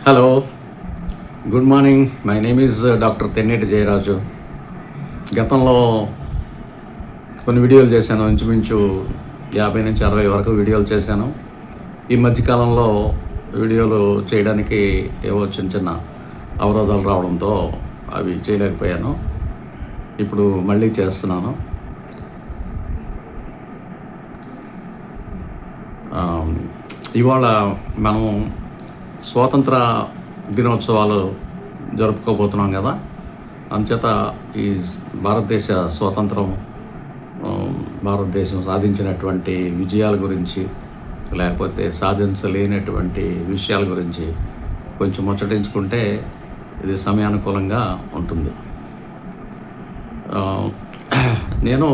Hello, good morning. My name is doctor Tenneti Jayaraju. గతంలో కొన్ని వీడియోలు చేశాను, ఇంచుమించు 50 నుంచి 60 వరకు వీడియోలు చేశాను. ఈ మధ్యకాలంలో వీడియోలు చేయడానికి ఏవో చిన్న చిన్న అవరోధాలు రావడంతో అవి చేయలేకపోయాను. ఇప్పుడు మళ్ళీ చేస్తున్నాను. ఇవాళ మనం స్వాతంత్ర దినోత్సవాలు జరుపుకోబోతున్నాం కదా. అంచేత ఈ భారతదేశ స్వాతంత్రం, భారతదేశం సాధించినటువంటి విజయాల గురించి, లేకపోతే సాధించలేనటువంటి విషయాల గురించి కొంచెం ముచ్చటించుకుంటే ఇది సమయానుకూలంగా ఉంటుంది. నేను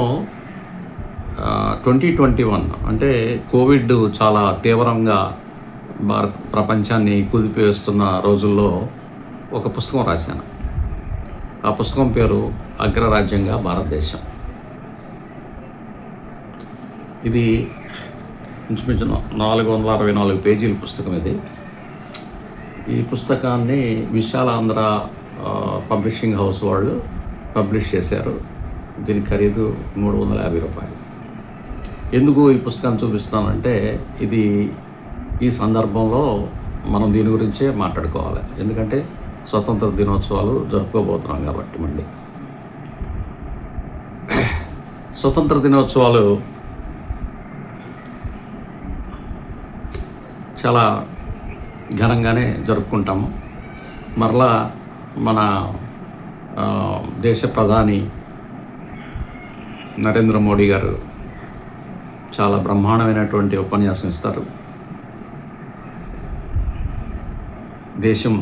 2021 అంటే కోవిడ్ చాలా తీవ్రంగా ప్రపంచాన్ని కుదిపివేస్తున్న రోజుల్లో ఒక పుస్తకం రాశాను. ఆ పుస్తకం పేరు అగ్రరాజ్యంగా భారతదేశం. ఇది ఇంచుమించు 464 పేజీల పుస్తకం. ఈ పుస్తకాన్ని విశాలాంధ్ర పబ్లిషింగ్ హౌస్ వాళ్ళు పబ్లిష్ చేశారు. దీని ఖరీదు 350 రూపాయలు. ఎందుకు ఈ పుస్తకాన్ని చూపిస్తానంటే, ఇది ఈ సందర్భంలో మనం దీని గురించే మాట్లాడుకోవాలి. ఎందుకంటే స్వతంత్ర దినోత్సవాలు జరుపుకోబోతున్నాం కాబట్టి. మళ్ళీ స్వతంత్ర దినోత్సవాలు చాలా ఘనంగానే జరుపుకుంటాము. మరలా మన దేశ ప్రధాని నరేంద్ర మోడీ గారు చాలా బ్రహ్మాండమైనటువంటి ఉపన్యాసం ఇస్తారు. దేశం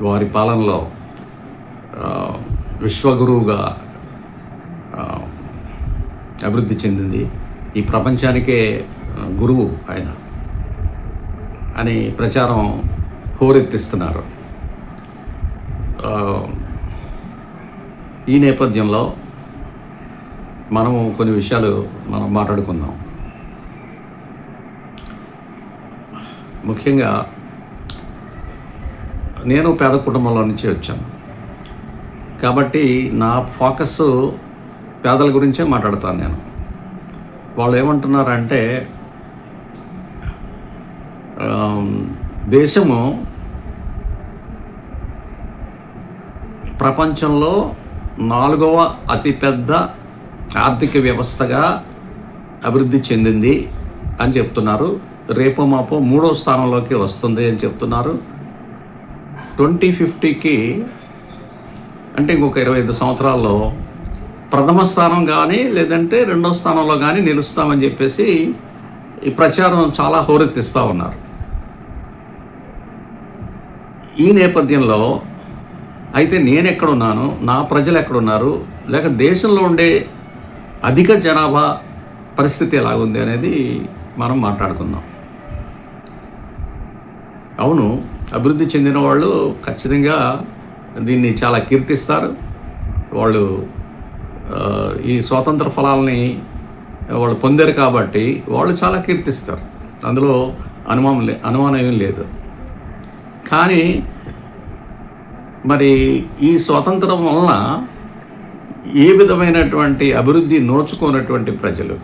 వారి పాలనలో విశ్వగురువుగా అభివృద్ధి చెందింది. ఈ ప్రపంచానికే గురువు ఆయన అని ప్రచారం హోరెత్తిస్తున్నారు. ఈ నేపథ్యంలో మనము కొన్ని విషయాలు మాట్లాడుకుందాం. ముఖ్యంగా నేను పేద కుటుంబంలో నుంచి వచ్చాను కాబట్టి నా ఫోకస్ పేదల గురించే మాట్లాడతాను. నేను వాళ్ళు ఏమంటున్నారంటే, దేశము ప్రపంచంలో 4వ అతిపెద్ద ఆర్థిక వ్యవస్థగా అభివృద్ధి చెందింది అని చెప్తున్నారు. రేపో మాపో 3వ స్థానంలోకి వస్తుంది అని చెప్తున్నారు. 2050కి అంటే ఇంకొక 25 సంవత్సరాల్లో ప్రథమ స్థానం కానీ లేదంటే 2వ స్థానంలో కానీ నిలుస్తామని చెప్పేసి ఈ ప్రచారం చాలా హోరెత్తిస్తూ ఉన్నారు. ఈ నేపథ్యంలో అయితే నేను ఎక్కడున్నాను, నా ప్రజలు ఎక్కడున్నారు, లేక దేశంలో ఉండే అధిక జనాభా పరిస్థితి ఎలాగుంది అనేది మనం మాట్లాడుకుందాం. అవును, అభివృద్ధి చెందిన వాళ్ళు ఖచ్చితంగా దీన్ని చాలా కీర్తిస్తారు. వాళ్ళు ఈ స్వాతంత్ర ఫలాలని వాళ్ళు పొందారు కాబట్టి వాళ్ళు చాలా కీర్తిస్తారు. అందులో అనుమానం ఏమీ లేదు. కానీ మరి ఈ స్వాతంత్రం వలన ఏ విధమైనటువంటి అభివృద్ధి నోచుకోనటువంటి ప్రజలు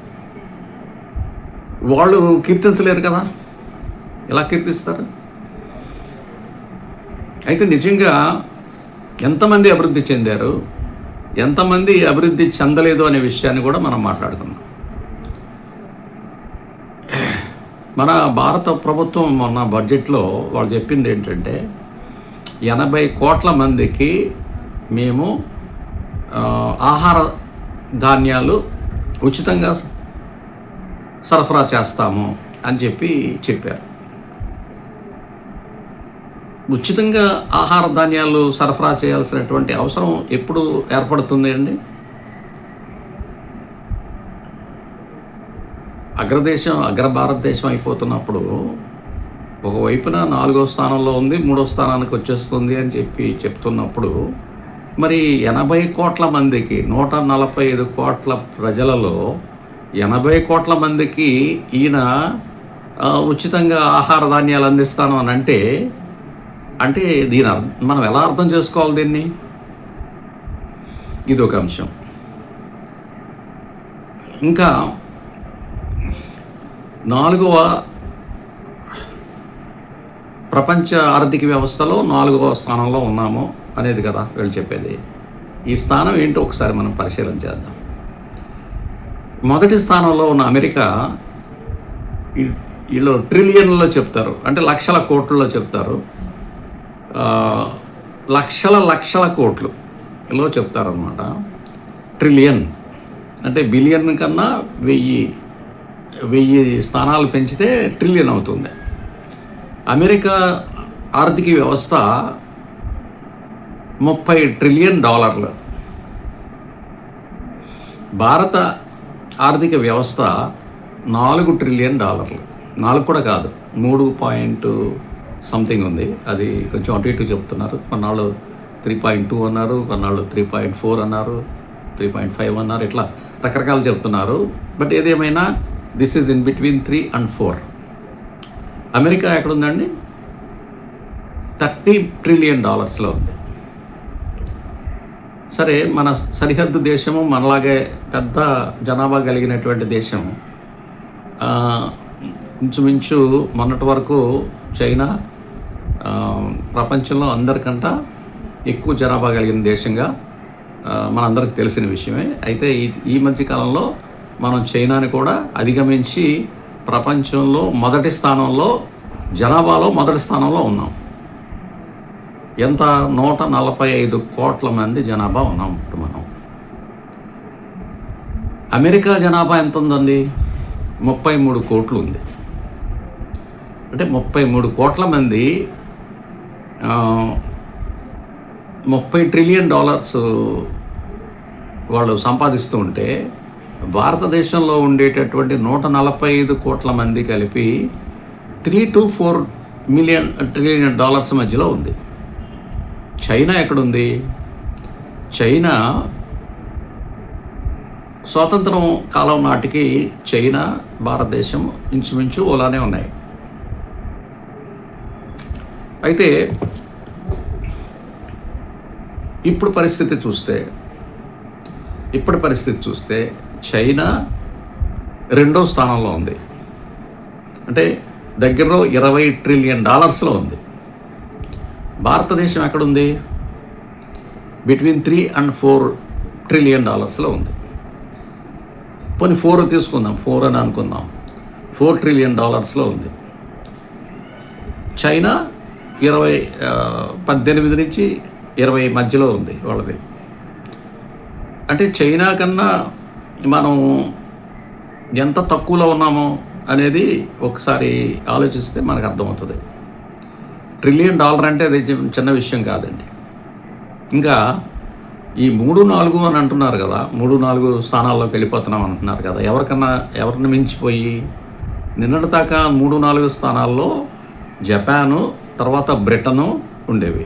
వాళ్ళు కీర్తించలేరు కదా. ఎలా కీర్తిస్తారు? అయితే నిజంగా ఎంతమంది అభివృద్ధి చెందారు, ఎంతమంది అభివృద్ధి చెందలేదు అనే విషయాన్ని కూడా మనం మాట్లాడుకుందాం. మన భారత ప్రభుత్వం మొన్న బడ్జెట్లో వాళ్ళు చెప్పింది ఏంటంటే, 80 కోట్ల మందికి మేము ఆహార ధాన్యాలు ఉచితంగా సరఫరా చేస్తాము అని చెప్పారు. ఉచితంగా ఆహార ధాన్యాలు సరఫరా చేయాల్సినటువంటి అవసరం ఎప్పుడు ఏర్పడుతుంది అండి? అగ్ర భారతదేశం అయిపోతున్నప్పుడు ఒకవైపున 4వ స్థానంలో ఉంది, 3వ స్థానానికి వచ్చేస్తుంది అని చెప్తున్నప్పుడు మరి 80 కోట్ల మందికి 145 కోట్ల ప్రజలలో 80 కోట్ల మందికి ఈయన ఉచితంగా ఆహార ధాన్యాలు అందిస్తాను అని అంటే అంటే మనం ఎలా అర్థం చేసుకోవాలి దీన్ని? ఇది ఒక అంశం. ఇంకా 4వ ప్రపంచ ఆర్థిక వ్యవస్థలో 4వ స్థానంలో ఉన్నాము అనేది కదా వీళ్ళు చెప్పేది. ఈ స్థానం ఏంటో ఒకసారి మనం పరిశీలన చేద్దాం. మొదటి స్థానంలో ఉన్న అమెరికా వీళ్ళు ట్రిలియన్లో చెప్తారు, అంటే లక్షల కోట్లలో చెప్తారు, లక్షల కోట్లలో చెప్తారనమాట. ట్రిలియన్ అంటే బిలియన్ కన్నా 1000 స్థానాలు పెంచితే ట్రిలియన్ అవుతుంది. అమెరికా ఆర్థిక వ్యవస్థ $30 ట్రిలియన్. భారత ఆర్థిక వ్యవస్థ $4 ట్రిలియన్. 4 కూడా కాదు, 3 సంథింగ్ ఉంది. అది కొంచెం అటు ఇటు చెప్తున్నారు. కొన్నాళ్ళు 3.2 అన్నారు, కొన్నాళ్ళు 3.4 అన్నారు, 3.5 అన్నారు, ఇట్లా రకరకాలు చెప్తున్నారు. బట్ ఏదేమైనా this is in between 3 and 4. America ఎక్కడుందండి? $30 ట్రిలియన్ ఉంది. సరే, మన సరిహద్దు దేశము, మనలాగే పెద్ద జనాభా కలిగినటువంటి దేశం. ఇంచుమించు మొన్నటి వరకు చైనా ప్రపంచంలో అందరికంటే ఎక్కువ జనాభా కలిగిన దేశంగా మనందరికి తెలిసిన విషయమే. అయితే ఈ మధ్యకాలంలో మనం చైనాని కూడా అధిగమించి ప్రపంచంలో మొదటి స్థానంలో, జనాభాలో మొదటి స్థానంలో ఉన్నాం. ఎంత? 145 కోట్ల మంది జనాభా ఉన్నాం ఇప్పుడు మనం. అమెరికా జనాభా ఎంత ఉందండి? 33 కోట్లు ఉంది. అంటే 33 కోట్ల మంది $30 ట్రిలియన్ వాళ్ళు సంపాదిస్తూ ఉంటే, భారతదేశంలో ఉండేటటువంటి 145 కోట్ల మంది కలిపి $3 to 4 ట్రిలియన్ మధ్యలో ఉంది. చైనా ఎక్కడుంది? చైనా స్వాతంత్రం కాలం నాటికి చైనా, భారతదేశం ఇంచుమించు ఓలానే ఉన్నాయి. అయితే ఇప్పుడు పరిస్థితి చూస్తే చైనా 2వ స్థానంలో ఉంది. అంటే దగ్గరలో $20 ట్రిలియన్ ఉంది. భారతదేశం ఎక్కడుంది? బిట్వీన్ 3 and 4 ట్రిలియన్ ఉంది. పోనీ 4 తీసుకుందాం, 4 అని అనుకుందాం. $4 ట్రిలియన్ ఉంది. చైనా 18 నుంచి 20 మధ్యలో ఉంది వాళ్ళది. అంటే చైనా కన్నా మనం ఎంత తక్కువలో ఉన్నామో అనేది ఒకసారి ఆలోచిస్తే మనకు అర్థమవుతుంది. $1 ట్రిలియన్ అంటే అది చిన్న విషయం కాదండి. ఇంకా ఈ 3-4 అని అంటున్నారు కదా, 3-4 స్థానాల్లోకి వెళ్ళిపోతున్నాం అంటున్నారు కదా. ఎవరిని మించిపోయి? నిన్నటి దాకా 3-4 స్థానాల్లో జపాను, తర్వాత బ్రిటను ఉండేవి.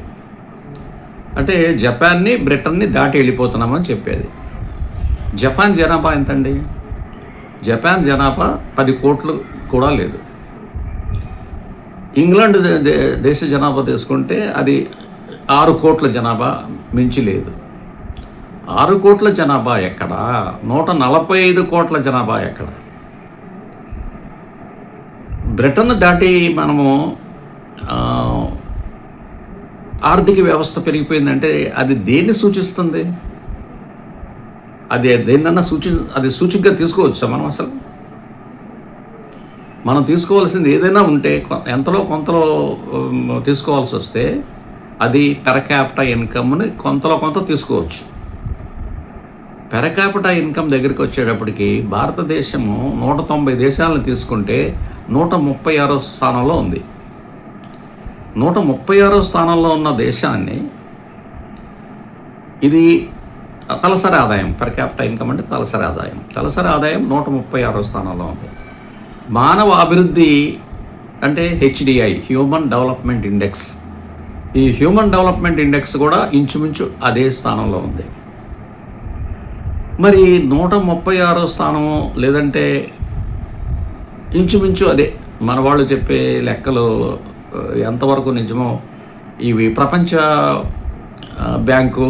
అంటే జపాన్ని, బ్రిటన్ని దాటి వెళ్ళిపోతున్నామని చెప్పేది. జపాన్ జనాభా ఎంతండి? జపాన్ జనాభా 10 కోట్లు కూడా లేదు. ఇంగ్లాండ్ దేశ జనాభా తీసుకుంటే అది 6 కోట్ల జనాభా మించి లేదు. 6 కోట్ల జనాభా ఎక్కడ? 145 కోట్ల జనాభా ఎక్కడ? బ్రిటన్ దాటి మనము ఆర్థిక వ్యవస్థ పెరిగిపోయిందంటే అది దేన్ని సూచిస్తుంది? అది దేన్నన్నా అది సూచికగా తీసుకోవచ్చా మనం? అసలు మనం తీసుకోవాల్సింది ఏదైనా ఉంటే ఎంతలో కొంతలో తీసుకోవాల్సి వస్తే అది పెర్ క్యాపిటా ఇన్కమ్ని కొంతలో కొంత తీసుకోవచ్చు. పెర్ క్యాపిటా ఇన్కమ్ దగ్గరికి వచ్చేటప్పటికి భారతదేశము 190 దేశాలను తీసుకుంటే 136వ స్థానంలో ఉంది. 136వ స్థానంలో ఉన్న దేశాన్ని, ఇది తలసరి ఆదాయం, పర్ క్యాపిటా ఇన్కమ్ అంటే తలసరి ఆదాయం 136వ స్థానంలో ఉంది. మానవ అభివృద్ధి అంటే HDI, హ్యూమన్ డెవలప్మెంట్ ఇండెక్స్. ఈ హ్యూమన్ డెవలప్మెంట్ ఇండెక్స్ కూడా ఇంచుమించు అదే స్థానంలో ఉంది. మరి 136వ స్థానము, లేదంటే ఇంచుమించు అదే. మన వాళ్ళు చెప్పే లెక్కలు ఎంతవరకు నిజమో ఇవి ప్రపంచ బ్యాంకు,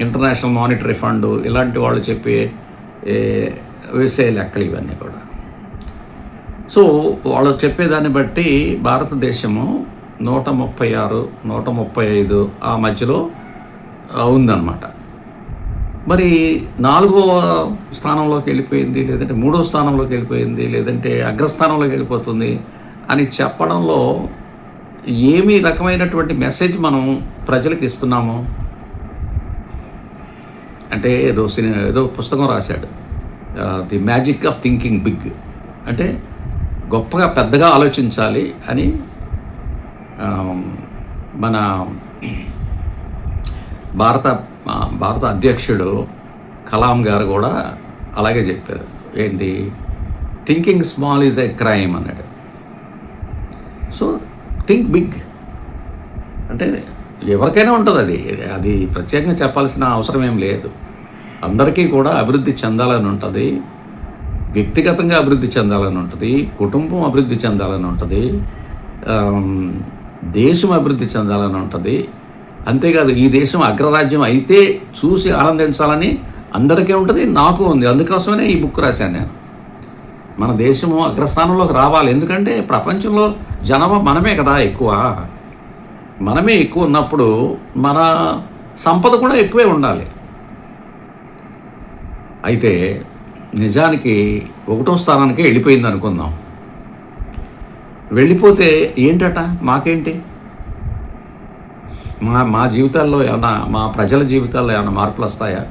ఇంటర్నేషనల్ మానిటరీ ఫండ్ ఇలాంటి వాళ్ళు చెప్పే వేసే లెక్కలు ఇవన్నీ కూడా. సో వాళ్ళు చెప్పేదాన్ని బట్టి భారతదేశము 136, 135 ఆ మధ్యలో ఉందన్నమాట. మరి 4వ స్థానంలోకి వెళ్ళిపోయింది, లేదంటే 3వ స్థానంలోకి వెళ్ళిపోయింది, లేదంటే అగ్రస్థానంలోకి వెళ్ళిపోతుంది అని చెప్పడంలో ఏమి రకమైనటువంటి మెసేజ్ మనం ప్రజలకు ఇస్తున్నాము అంటే ఏదో పుస్తకం రాశాడు, the magic of thinking big, అంటే గొప్పగా పెద్దగా ఆలోచించాలి అని మన భారత అధ్యక్షుడు కలాం గారు కూడా అలాగే చెప్పారు. ఏంటి, thinking small is a crime అన్నాడు. సో థింక్ బిగ్ అంటే ఎవరికైనా ఉంటుంది, అది ప్రత్యేకంగా చెప్పాల్సిన అవసరం ఏం లేదు. అందరికీ కూడా అభివృద్ధి చెందాలని ఉంటుంది, వ్యక్తిగతంగా అభివృద్ధి చెందాలని ఉంటుంది, కుటుంబం అభివృద్ధి చెందాలని ఉంటుంది, దేశం అభివృద్ధి చెందాలని ఉంటుంది. అంతేకాదు ఈ దేశం అగ్రరాజ్యం అయితే చూసి ఆనందించాలని అందరికీ ఉంటుంది, నాకు ఉంది. అందుకోసమే ఈ బుక్ రాశాను నేను. మన దేశము అగ్రస్థానంలోకి రావాలి, ఎందుకంటే ప్రపంచంలో జనాభా మనమే కదా ఎక్కువ. మనమే ఎక్కువ ఉన్నప్పుడు మన సంపద కూడా ఎక్కువే ఉండాలి. అయితే నిజానికి 1వ స్థానానికే వెళ్ళిపోయింది అనుకుందాం. వెళ్ళిపోతే ఏంటట, మాకేంటి? మా జీవితాల్లో ఏమన్నా, మా ప్రజల జీవితాల్లో ఏమైనా మార్పులు వస్తాయా?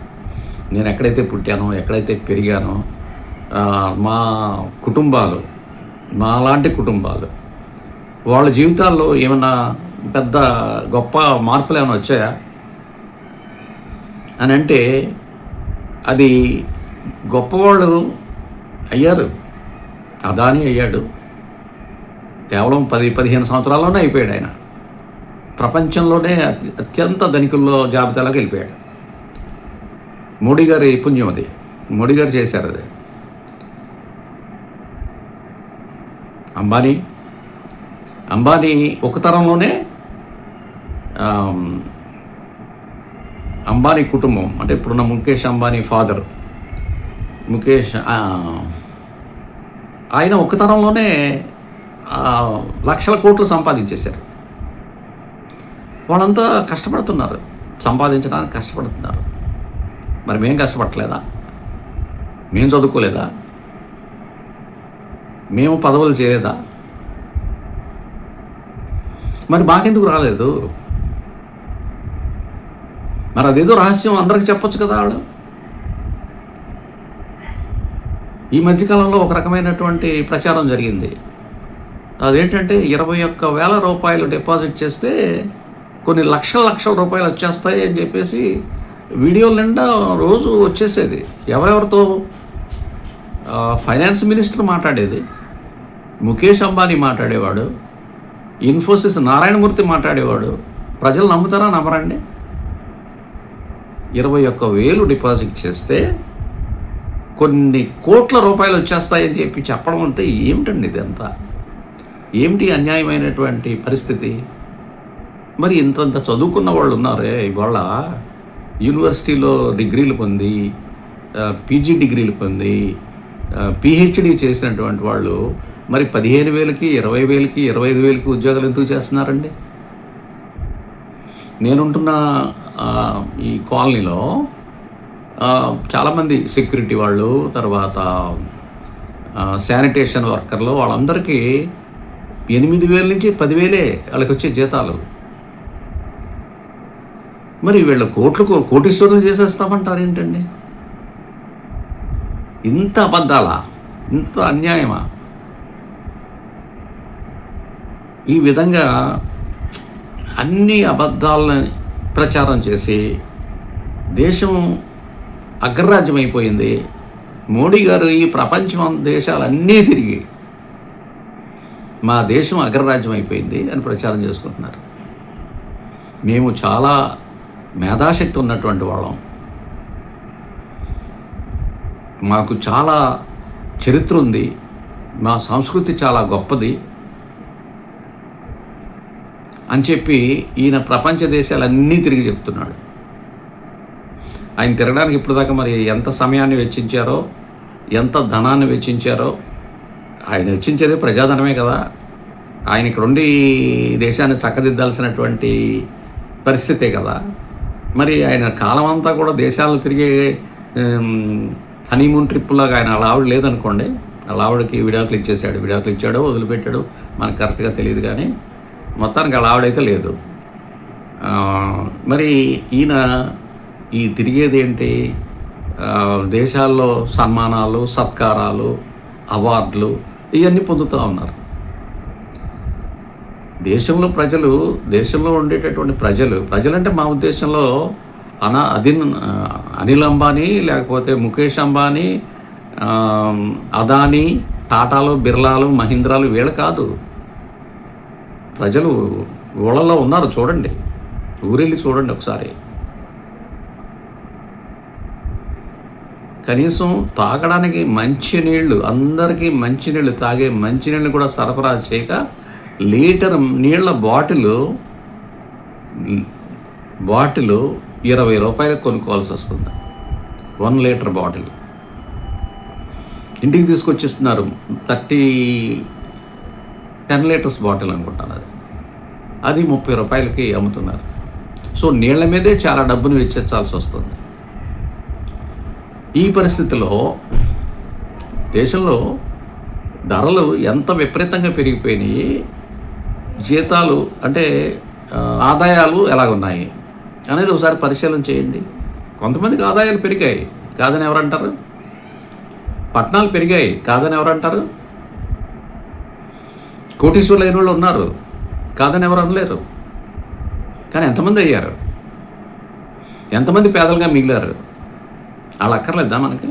నేను ఎక్కడైతే పుట్టానో, ఎక్కడైతే పెరిగానో, మా కుటుంబాలు, మాలాంటి కుటుంబాలు, వాళ్ళ జీవితాల్లో ఏమన్నా పెద్ద గొప్ప మార్పులు ఏమైనా వచ్చాయా అని అంటే, అది గొప్పవాళ్ళు అయ్యారు. అదానీ అయ్యాడు, కేవలం 10-15 సంవత్సరాల్లోనే అయిపోయాడు ఆయన. ప్రపంచంలోనే అత్యంత ధనికుల్లో జాబితాలోకి వెళ్ళిపోయాడు. మోడీ గారి పుణ్యం అది, మోడీ గారు చేశారు అది. అంబానీ ఒక తరంలోనే అంబానీ కుటుంబం అంటే ఇప్పుడున్న ముఖేష్ అంబానీ ఫాదర్ ఆయన ఒక తరంలోనే లక్షల కోట్లు సంపాదించేశారు. వాళ్ళంతా కష్టపడుతున్నారు, సంపాదించడానికి కష్టపడుతున్నారు. మరి మేము కష్టపడలేదా? మేము చదువుకోలేదా? మేము పదవులు చేయలేదా? మరి మాకెందుకు రాలేదు? మరి అదేదో రహస్యం అందరికి చెప్పొచ్చు కదా వాళ్ళు. ఈ మధ్యకాలంలో ఒక రకమైనటువంటి ప్రచారం జరిగింది. అదేంటంటే 21,000 రూపాయలు డిపాజిట్ చేస్తే కొన్ని లక్షల రూపాయలు వచ్చేస్తాయి అని చెప్పేసి వీడియోల నిండా రోజు వచ్చేసేది. ఎవరెవరితో? ఫైనాన్స్ మినిస్టర్ మాట్లాడేది, ముఖేష్ అంబానీ మాట్లాడేవాడు, ఇన్ఫోసిస్ నారాయణమూర్తి మాట్లాడేవాడు. ప్రజలు నమ్ముతారా? నమ్మరండి. 21,000 డిపాజిట్ చేస్తే కొన్ని కోట్ల రూపాయలు వచ్చేస్తాయని చెప్పి చెప్పడం అంటే ఏమిటండి ఇదంతా? ఏమిటి అన్యాయమైనటువంటి పరిస్థితి? మరి ఇంతంత చదువుకున్న వాళ్ళు ఉన్నారే ఇవాళ, యూనివర్సిటీలో డిగ్రీలు పొంది, పీజీ డిగ్రీలు పొంది, పిహెచ్డి చేసినటువంటి వాళ్ళు మరి 15,000కి, 20,000కి, 25,000కి ఉద్యోగాలు ఎందుకు చేస్తున్నారండి? నేనుంటున్న ఈ కాలనీలో చాలామంది సెక్యూరిటీ వాళ్ళు, తర్వాత శానిటేషన్ వర్కర్లు, వాళ్ళందరికీ 8,000 నుంచి 10,000 వాళ్ళకి వచ్చే జీతాలు. మరి వీళ్ళ కోటీశ్వరులు చేసేస్తామంటారు ఏంటండి? ఇంత అబద్ధాలా? ఇంత అన్యాయమా? ఈ విధంగా అన్ని అబద్ధాలను ప్రచారం చేసి దేశం అగ్రరాజ్యం అయిపోయింది. మోడీ గారు ఈ ప్రపంచం దేశాలన్నీ తిరిగి మా దేశం అగ్రరాజ్యం అయిపోయింది అని ప్రచారం చేసుకుంటున్నారు. మేము చాలా మేధాశక్తి ఉన్నటువంటి వాళ్ళం, మాకు చాలా చరిత్ర ఉంది, మా సంస్కృతి చాలా గొప్పది అని చెప్పి ఈయన ప్రపంచ దేశాలన్నీ తిరిగి చెప్తున్నాడు. ఆయన తిరగడానికి ఇప్పుడు దాకా మరి ఎంత సమయాన్ని వెచ్చించారో, ఎంత ధనాన్ని వెచ్చించారో. ఆయన వెచ్చించేది ప్రజాధనమే కదా. ఆయన ఇక్కడ ఉండి దేశాన్ని చక్కదిద్దాల్సినటువంటి పరిస్థితే కదా. మరి ఆయన కాలం అంతా కూడా దేశాలను తిరిగే హనీమూన్ ట్రిప్పులాగా ఆయన అలా ఆవిడ లేదనుకోండి. అలా ఆవిడకి విడాకులు ఇచ్చాడో వదిలిపెట్టాడో మనకు కరెక్ట్గా తెలియదు, కానీ మొత్తానికి అలా ఆవిడైతే లేదు. మరి ఈయన ఈ తిరిగేది ఏంటి? దేశాల్లో సన్మానాలు, సత్కారాలు, అవార్డులు ఇవన్నీ పొందుతూ ఉన్నారు. దేశంలో ఉండేటటువంటి ప్రజలంటే మా ఉద్దేశంలో అనిల్ అంబానీ, లేకపోతే ముఖేష్ అంబానీ, అదానీ, టాటాలు, బిర్లాలు, మహీంద్రాలు వీళ్ళు కాదు. ప్రజలు ఊళ్ళలో ఉన్నారు. చూడండి, ఊరెళ్ళి చూడండి ఒకసారి. కనీసం తాగడానికి మంచినీళ్ళు, అందరికీ మంచినీళ్ళు, తాగే మంచినీళ్ళు కూడా సరఫరా చేయక లీటర్ నీళ్ళ బాటిల్ 20 రూపాయలకు కొనుక్కోవాల్సి వస్తుంది. 1 లీటర్ బాటిల్ ఇంటికి తీసుకొచ్చిస్తున్నారు. 10 లీటర్స్ బాటిల్ అనుకుంటాను, అది 30 రూపాయలకి అమ్ముతున్నారు. సో నీళ్ల మీదే చాలా డబ్బును వెచ్చించాల్సి వస్తుంది. ఈ పరిస్థితిలో దేశంలో ధరలు ఎంత విపరీతంగా పెరిగిపోయినాయి, జీతాలు అంటే ఆదాయాలు ఎలాగున్నాయి అనేది ఒకసారి పరిశీలన చేయండి. కొంతమందికి ఆదాయాలు పెరిగాయి కాదని ఎవరంటారు? పట్టణాలు పెరిగాయి కాదని ఎవరంటారు? కోటీశ్వరులు అయిన వాళ్ళు ఉన్నారు కాదని ఎవరు అనలేరు. కానీ ఎంతమంది అయ్యారు? ఎంతమంది పేదలుగా మిగిలారు? అలా అక్కర్లేదా మనకి?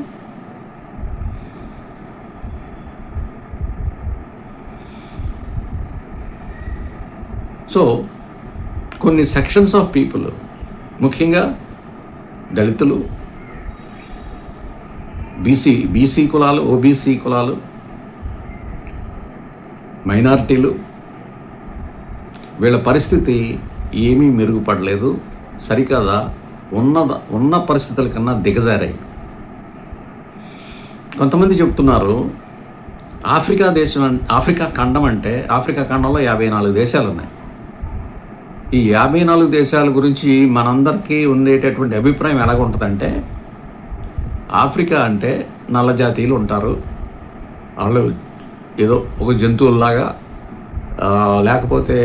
సో కొన్ని సెక్షన్స్ ఆఫ్ పీపుల్, ముఖ్యంగా దళితులు, బీసీ కులాలు, ఓబీసీ కులాలు, మైనారిటీలు, వీళ్ళ పరిస్థితి ఏమీ మెరుగుపడలేదు. సరికదా ఉన్న పరిస్థితుల కన్నా దిగజారాయి. కొంతమంది చెప్తున్నారు ఆఫ్రికా ఖండం అంటే, ఆఫ్రికా ఖండంలో 54 దేశాలు ఉన్నాయి. ఈ 54 దేశాల గురించి మనందరికీ ఉండేటటువంటి అభిప్రాయం ఎలాగుంటుందంటే, ఆఫ్రికా అంటే నల్ల జాతీయులు ఉంటారు, వాళ్ళు ఏదో ఒక జంతువుల్లాగా, లేకపోతే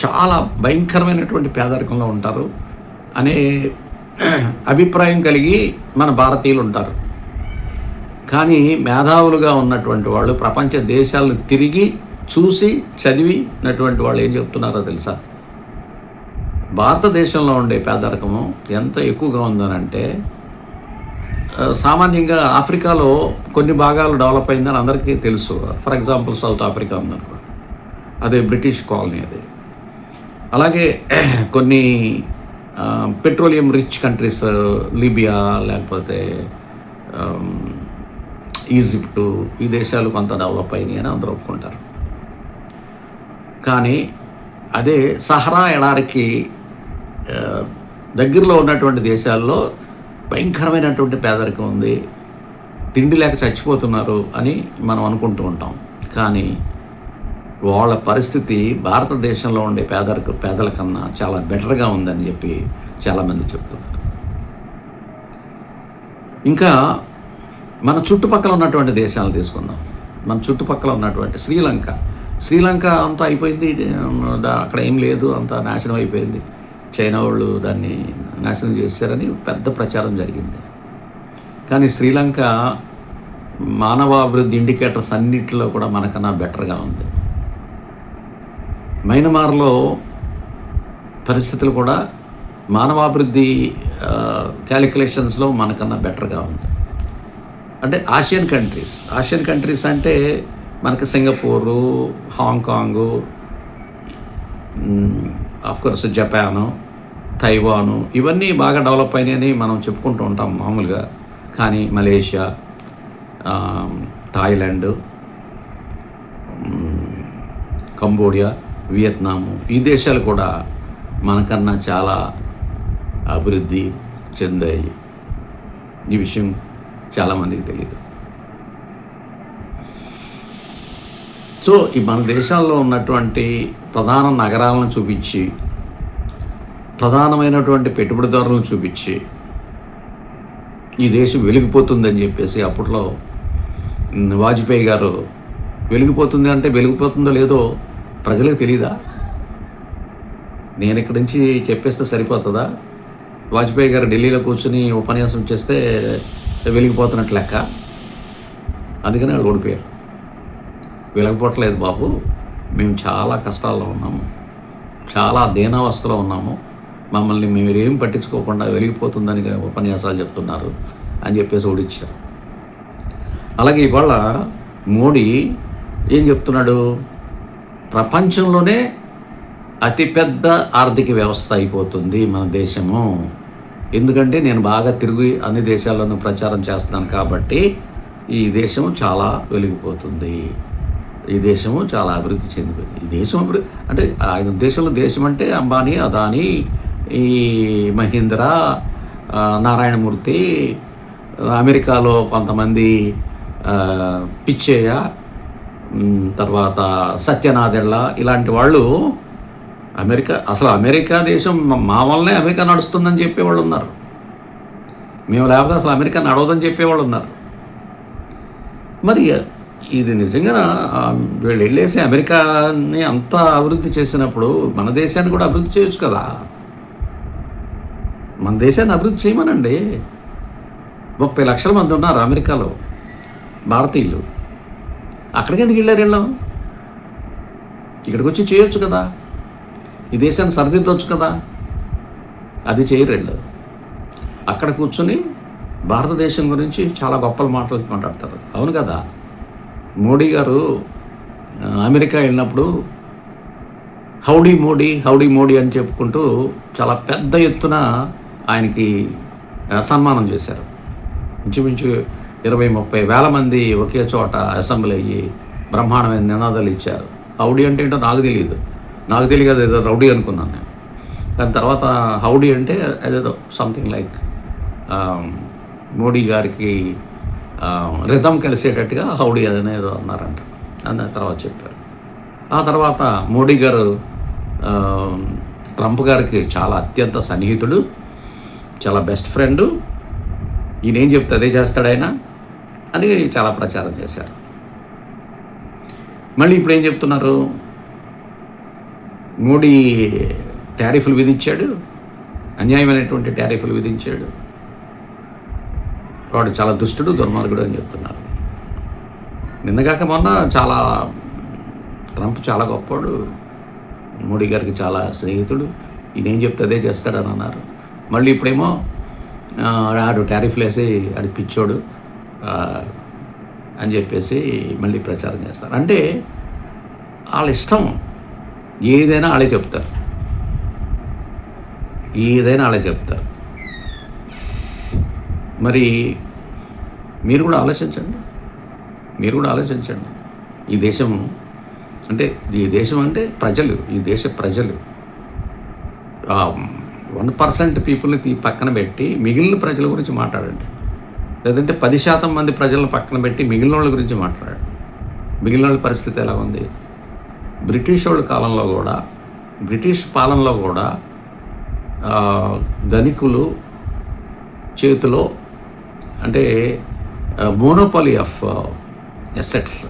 చాలా భయంకరమైనటువంటి పేదరికంలో ఉంటారు అనే అభిప్రాయం కలిగి మన భారతీయులు ఉంటారు. కానీ మేధావులుగా ఉన్నటువంటి వాళ్ళు, ప్రపంచ దేశాలను తిరిగి చూసి చదివినటువంటి వాళ్ళు ఏం చెప్తున్నారో తెలుసా? భారతదేశంలో ఉండే పేదరికము ఎంత ఎక్కువగా ఉందనంటే, సామాన్యంగా ఆఫ్రికాలో కొన్ని భాగాలు డెవలప్ అయిందని అందరికీ తెలుసు. ఫర్ ఎగ్జాంపుల్ సౌత్ ఆఫ్రికా ఉందనుకో, అదే బ్రిటిష్ కాలనీ అది. అలాగే కొన్ని పెట్రోలియం రిచ్ కంట్రీస్, లిబియా, లేకపోతే ఈజిప్టు, ఈ దేశాలు కొంత డెవలప్ అయినాయి అని అందరూ ఒప్పుకుంటారు. కానీ అదే సహరా ఎడారికి దగ్గరలో ఉన్నటువంటి దేశాల్లో భయంకరమైనటువంటి పేదరికం ఉంది, తిండి లేక చచ్చిపోతున్నారు అని మనం అనుకుంటూ ఉంటాం. కానీ వాళ్ళ పరిస్థితి భారతదేశంలో ఉండే పేదల కన్నా చాలా బెటర్గా ఉందని చెప్పి చాలామంది చెప్తున్నారు. ఇంకా మన చుట్టుపక్కల ఉన్నటువంటి దేశాలు తీసుకుందాం. మన చుట్టుపక్కల ఉన్నటువంటి శ్రీలంక అంతా అయిపోయింది, అక్కడ ఏం లేదు, అంతా నాశనం అయిపోయింది, చైనా వాళ్ళు దాన్ని నాశనం చేశారని పెద్ద ప్రచారం జరిగింది. కానీ శ్రీలంక మానవాభివృద్ధి ఇండికేటర్స్ అన్నింటిలో కూడా మనకన్నా బెటర్గా ఉంది. మయన్మార్లో పరిస్థితులు కూడా మానవాభివృద్ధి క్యాలిక్యులేషన్స్లో మనకన్నా బెటర్గా ఉంది. అంటే ఆసియన్ కంట్రీస్ అంటే మనకి సింగపూరు, హాంకాంగు, ఆఫ్కోర్స్ జపాను, తైవాను, ఇవన్నీ బాగా డెవలప్ అయినాయని మనం చెప్పుకుంటూ ఉంటాం మామూలుగా. కానీ మలేషియా, థాయిలాండ్, కంబోడియా వియత్నాము, ఈ దేశాలు కూడా మనకన్నా చాలా అభివృద్ధి చెందాయి. ఈ విషయం చాలామందికి తెలియదు. సో ఈ మన దేశాల్లో ఉన్నటువంటి ప్రధాన నగరాలను చూపించి, ప్రధానమైనటువంటి పెట్టుబడిదారులను చూపించి ఈ దేశం వెలిగిపోతుందని చెప్పేసి అప్పట్లో వాజ్పేయి గారు, వెలిగిపోతుంది అంటే వెలిగిపోతుందో లేదో ప్రజలకు తెలీదా? నేను ఇక్కడి నుంచి చెప్పేస్తే సరిపోతుందా? వాజ్పేయి గారు ఢిల్లీలో కూర్చుని ఉపన్యాసం చేస్తే వెలిగిపోతున్నట్లు లెక్క. అందుకని వాళ్ళు ఓడిపోయారు. వెలగపోవట్లేదు బాబు, మేము చాలా కష్టాల్లో ఉన్నాము, చాలా దీనావస్థలో ఉన్నాము, మమ్మల్ని మీరేం పట్టించుకోకుండా వెలిగిపోతుందని ఉపన్యాసాలు చెప్తున్నారు అని చెప్పేసి ఓడిచ్చారు. అలాగే ఇవాళ మోడీ ఏం చెప్తున్నాడు? ప్రపంచంలోనే అతిపెద్ద ఆర్థిక వ్యవస్థ అయిపోతుంది మన దేశము, ఎందుకంటే నేను బాగా తిరిగి అన్ని దేశాల్లోనూ ప్రచారం చేస్తున్నాను కాబట్టి ఈ దేశం చాలా వెలిగిపోతుంది, ఈ దేశము చాలా అభివృద్ధి చెందిపోయింది. ఈ దేశం అభివృద్ధి అంటే ఆయన ఉద్దేశంలో దేశం అంటే అంబానీ, అదానీ, ఈ మహీంద్రా, నారాయణమూర్తి, అమెరికాలో కొంతమంది పిచ్చేయ, తర్వాత సత్యనాదెళ్ళ, ఇలాంటి వాళ్ళు అసలు అమెరికా దేశం మా వల్లనే అమెరికా నడుస్తుందని చెప్పేవాళ్ళు ఉన్నారు. మేము లేకపోతే అసలు అమెరికా నడవదని చెప్పేవాళ్ళు ఉన్నారు. మరి ఇది నిజంగా వీళ్ళు వెళ్ళేసి అమెరికాని అంతా అభివృద్ధి చేసినప్పుడు మన దేశాన్ని కూడా అభివృద్ధి చేయొచ్చు కదా. మన దేశాన్ని అభివృద్ధి చేయమనండి. 30 లక్షల మంది ఉన్నారు అమెరికాలో భారతీయులు. అక్కడికి ఎందుకు వెళ్ళారు? వెళ్ళాం, ఇక్కడికి వచ్చి చేయొచ్చు కదా, ఈ దేశాన్ని సరిదిద్దొచ్చు కదా. అది చేయరు. వెళ్ళు, అక్కడ కూర్చొని భారతదేశం గురించి చాలా గొప్పలు మాట్లాడతారు. అవును కదా. మోడీ గారు అమెరికా వెళ్ళినప్పుడు హౌడీ మోడీ అని చెప్పుకుంటూ చాలా పెద్ద ఎత్తున ఆయనకి సన్మానం చేశారు. ఇంచుమించు 20-30 వేల మంది ఒకే చోట అసెంబ్లీ అయ్యి బ్రహ్మాండమైన నినాదాలు ఇచ్చారు. హౌడీ అంటే ఏంటో నాకు తెలియదు, ఏదో రౌడీ అనుకున్నాను నేను. దాని తర్వాత హౌడీ అంటే అదేదో సంథింగ్ లైక్ మోడీ గారికి రిథం కలిసేటట్టుగా హౌడీ అనేదో అన్నారంట. అని తర్వాత చెప్పారు. ఆ తర్వాత మోడీ గారు ట్రంప్ గారికి చాలా అత్యంత సన్నిహితుడు, చాలా బెస్ట్ ఫ్రెండు, ఈయన ఏం చెప్తే అదే చేస్తాడు ఆయన అని చాలా ప్రచారం చేశారు. మళ్ళీ ఇప్పుడు ఏం చెప్తున్నారు? మోడీ టారిఫ్లు విధించాడు, అన్యాయమైనటువంటి టారిఫ్లు విధించాడు, వాడు చాలా దుష్టుడు, దుర్మార్గుడు అని చెప్తున్నారు. నిన్నగాక మొన్న ట్రంప్ చాలా గొప్పవాడు, మోడీ గారికి చాలా స్నేహితుడు, ఈయన ఏం చెప్తే అదే చేస్తాడని అన్నారు. మళ్ళీ ఇప్పుడేమో ఆడు టారిఫ్లు వేసి ఆడి పిచ్చోడు అని చెప్పేసి మళ్ళీ ప్రచారం చేస్తారు. అంటే వాళ్ళ ఇష్టం, ఏదైనా వాళ్ళే చెప్తారు. మరి మీరు కూడా ఆలోచించండి. ఈ దేశం అంటే ప్రజలు, ఈ దేశ ప్రజలు 1% పీపుల్ని పక్కన పెట్టి మిగిలిన ప్రజల గురించి మాట్లాడండి. లేదంటే 10% మంది ప్రజలను పక్కన పెట్టి మిగిలిన వాళ్ళ గురించి మాట్లాడండి. మిగిలిన వాళ్ళ పరిస్థితి ఎలా ఉంది? బ్రిటిష్ పాలనలో కూడా ధనికులు చేతిలో అంటే monopoly of assets,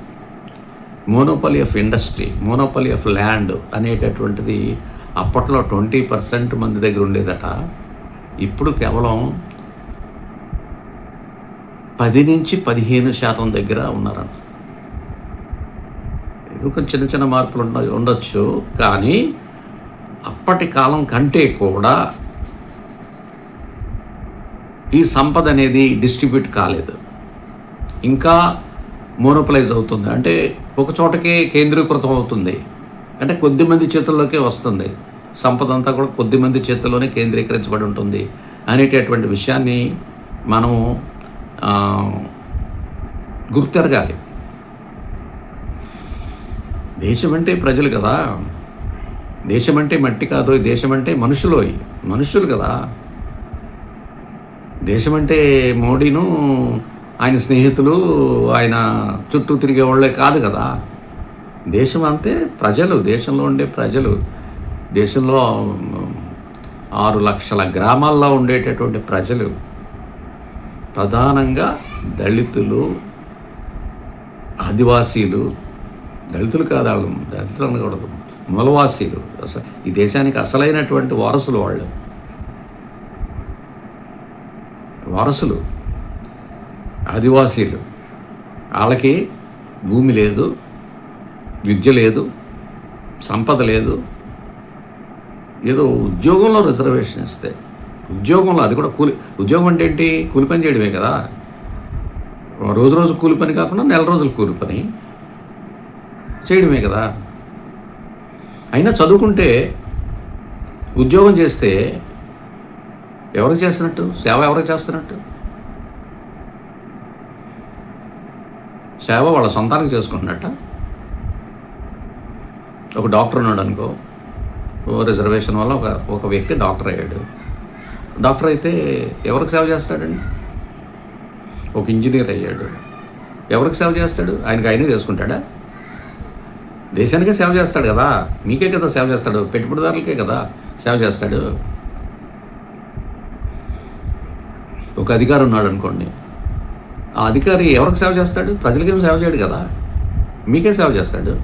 monopoly of industry, monopoly of land అనేటటువంటిది అప్పట్లో 20% మంది దగ్గర ఉండేదట. ఇప్పుడు కేవలం 10-15% దగ్గర ఉన్నారన్న. చిన్న చిన్న మార్పులు ఉండొచ్చు, కానీ అప్పటి కాలం కంటే కూడా ఈ సంపద అనేది డిస్ట్రిబ్యూట్ కాలేదు, ఇంకా మోనోపలైజ్ అవుతుంది. అంటే ఒక చోటకే కేంద్రీకృతం అవుతుంది, అంటే కొద్దిమంది చేతుల్లోకే వస్తుంది. సంపద అంతా కూడా కొద్దిమంది చేతుల్లోనే కేంద్రీకరించబడి ఉంటుంది అనేటటువంటి విషయాన్ని మనము గుర్తెరగాలి. దేశం అంటే ప్రజలు కదా. దేశం అంటే మట్టి కాదు, దేశం అంటే మనుషులు కదా. దేశం అంటే మోడీను ఆయన స్నేహితులు, ఆయన చుట్టూ తిరిగే వాళ్ళే కాదు కదా. దేశం అంటే ప్రజలు, దేశంలో ఉండే ప్రజలు, దేశంలో 6 లక్షల గ్రామాల్లో ఉండేటటువంటి ప్రజలు, ప్రధానంగా దళితులు, ఆదివాసీలు, దళితులు కాదు, వాళ్ళు దళితులు అనకూడదు, మూలవాసీలు, అసలు ఈ దేశానికి అసలైనటువంటి వారసులు, వారసులు ఆదివాసీలు. వాళ్ళకి భూమి లేదు, విద్య లేదు, సంపద లేదు. ఏదో ఉద్యోగంలో రిజర్వేషన్ ఇస్తే, ఉద్యోగంలో అది కూడా ఉద్యోగం అంటే ఏంటి? కూలి పని చేయడమే కదా. రోజు కూలి పని కాకుండా నెల రోజులు కూలి పని చేయడమే కదా. అయినా చదువుకుంటే, ఉద్యోగం చేస్తే ఎవరికి చేస్తున్నట్టు? సేవ ఎవరికి చేస్తున్నట్టు? సేవ వాళ్ళ సొంతానికి చేసుకుంటున్నట్ట. ఒక డాక్టర్ ఉన్నాడు అనుకో, రిజర్వేషన్ వల్ల ఒక వ్యక్తి డాక్టర్ అయ్యాడు. డాక్టర్ అయితే ఎవరికి సేవ చేస్తాడండి? ఒక ఇంజనీర్ అయ్యాడు, ఎవరికి సేవ చేస్తాడు? ఆయనే చేసుకుంటాడా? దేశానికే సేవ చేస్తాడు కదా. మీకే కదా సేవ చేస్తాడు, పెట్టుబడిదారులకే కదా సేవ చేస్తాడు. ఒక అధికారి ఉన్నాడు అనుకోండి, ఆ అధికారి ఎవరికి సేవ చేస్తాడు? ప్రజలకేం సేవ చేయడు కదా, మీకే సేవ చేస్తాడు.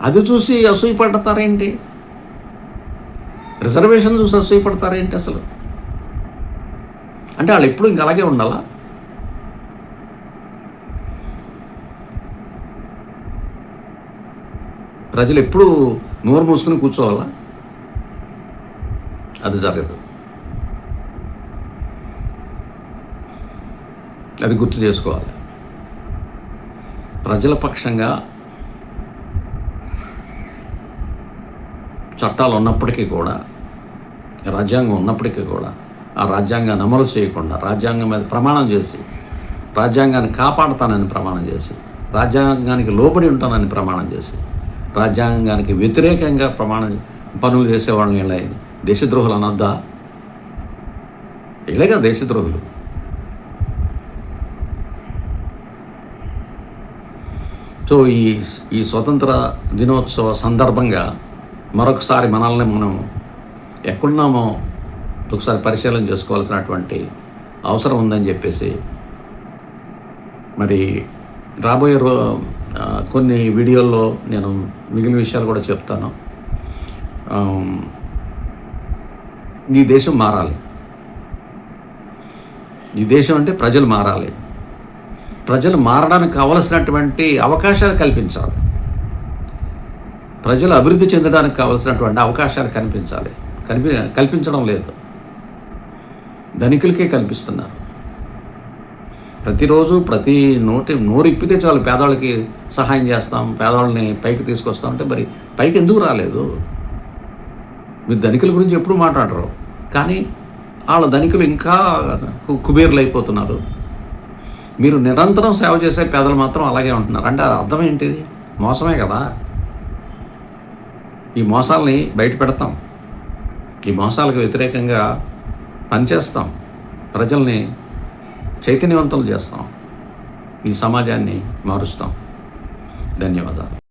అది చూసి అసూయపడతారేంటి? రిజర్వేషన్ చూసి అసూయపడతారేంటి అసలు? అంటే వాళ్ళు ఎప్పుడు ఇంక అలాగే ఉండాలా? ప్రజలు ఎప్పుడు నోరు మూసుకుని కూర్చోవాలా? అది జరగదు. అది గుర్తు చేసుకోవాలి. ప్రజల పక్షంగా చట్టాలు ఉన్నప్పటికీ కూడా, రాజ్యాంగం ఉన్నప్పటికీ కూడా, ఆ రాజ్యాంగాన్ని అమలు చేయకుండా, రాజ్యాంగం మీద ప్రమాణం చేసి, రాజ్యాంగాన్ని కాపాడుతానని ప్రమాణం చేసి, రాజ్యాంగానికి లోబడి ఉంటానని ప్రమాణం చేసి, రాజ్యాంగానికి వ్యతిరేకంగా పనులు చేసేవాళ్ళని ఇలా దేశద్రోహులు అనొద్దా? ఇలాగా దేశద్రోహులు. సో ఈ స్వతంత్ర దినోత్సవ సందర్భంగా మరొకసారి మనల్ని మనం ఎక్కడున్నామో ఒకసారి పరిశీలన చేసుకోవాల్సినటువంటి అవసరం ఉందని చెప్పేసి, మరి రాబోయే కొన్ని వీడియోల్లో నేను మిగిలిన విషయాలు కూడా చెప్తాను. ఈ దేశం మారాలి. ఈ దేశం అంటే ప్రజలు మారాలి. ప్రజలు మారడానికి కావలసినటువంటి అవకాశాలు కల్పించాలి. ప్రజలు అభివృద్ధి చెందడానికి కావలసినటువంటి అవకాశాలు కల్పించడం లేదు. ధనికులకే కల్పిస్తున్నారు. ప్రతిరోజు నోరు ఇప్పితే చాలు పేదవాళ్ళకి సహాయం చేస్తాం, పేదవాళ్ళని పైకి తీసుకొస్తాం అంటే మరి పైకి ఎందుకు రాలేదు? మీరు ధనికుల గురించి ఎప్పుడు మాట్లాడరు, కానీ వాళ్ళ ధనికులు ఇంకా కుబేర్లు అయిపోతున్నారు. మీరు నిరంతరం సేవ చేసే పేదలు మాత్రం అలాగే ఉంటున్నారు. అంటే అర్థం ఏంటిది? మోసమే కదా. ఈ మోసాలని బయట పెడతాం, ఈ మోసాలకు వ్యతిరేకంగా పనిచేస్తాం, ప్రజల్ని చైతన్యవంతులు చేస్తాం, ఈ సమాజాన్ని మారుస్తాం. ధన్యవాదాలు.